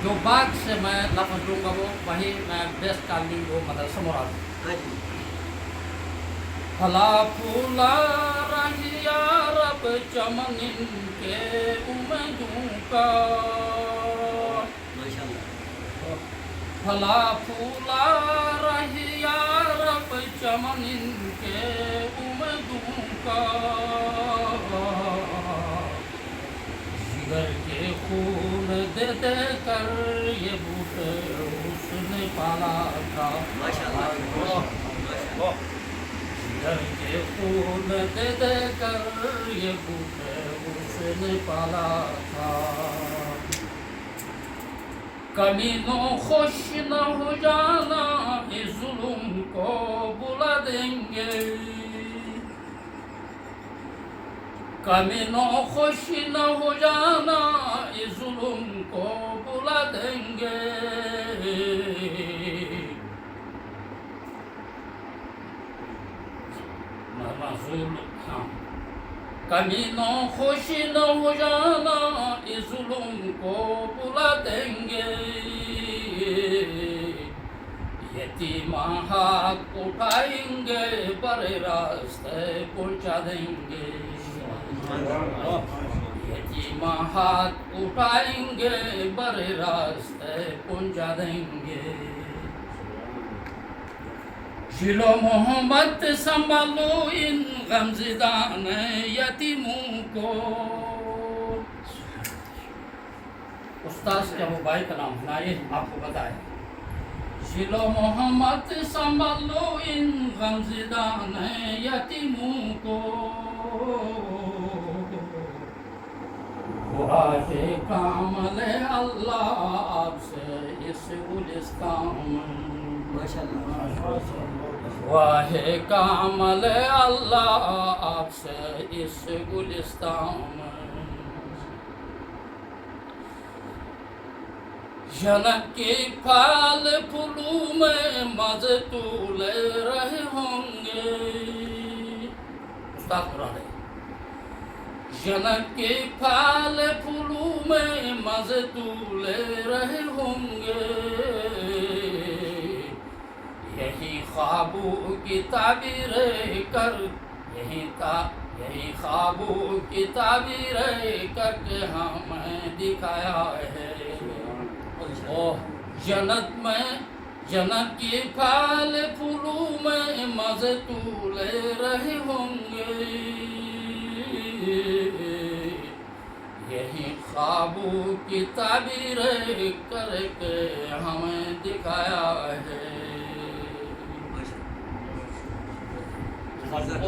جو باغ سے میں لفظ لوں گا وہ وہی میں بیسٹ کالنی وہ مدرسہ مراد پھلا پھولا رہی یا رب چمن ان کے امیدوں کا پھلا پھولا رہی یا رب چمن ان کے امیدوں کا جگر کے خون دے دے کر یہ بوٹے اس نے پالا تھا جگر کے خون دے دے کر یہ بوٹے اس نے پالا تھا کمینوں خوش نہ ہو جانا اس ظلم کو بلا دیں گے کمینوں خوش نہ ہو جانا اس ظلم کو بلا دیں گے کمینوں خوش نہ ہو جانا اس ظلم کو بلا دیں گے یتیماں ہاتھ اٹھائیں گے برے راستے پہنچا دیں گے یتیماں ہاتھ اٹھائیں گے برے راستے پہنچا دیں گے شیلو محمد سنبھالو ان غمزدان یتیموں کو استاذ کیا وہ بھائی کا نام ہے یہ آپ کو بتائے شیلو محمد سنبھالو ان غمزدان یتیموں کو واہ کامل اللہ آپ سے اس گلستان میں واہ کامل اللہ آپ سے اس گلستان میں جنت کے پھل پھولوں میں مزے تولے رہے ہوں گے استاد قرآن ہے جنت کے پھل پھولوں میں مزے تولے رہے ہوں گے یہی خوابوں کی تعبیر کر یہی خوابوں کی تعبیر کر کے ہمیں دکھایا ہے جنت کی پھل پھولوں میں مزے تولے رہے ہوں گے یہی خوابوں کی تعبیر کر کے ہمیں دکھایا ہے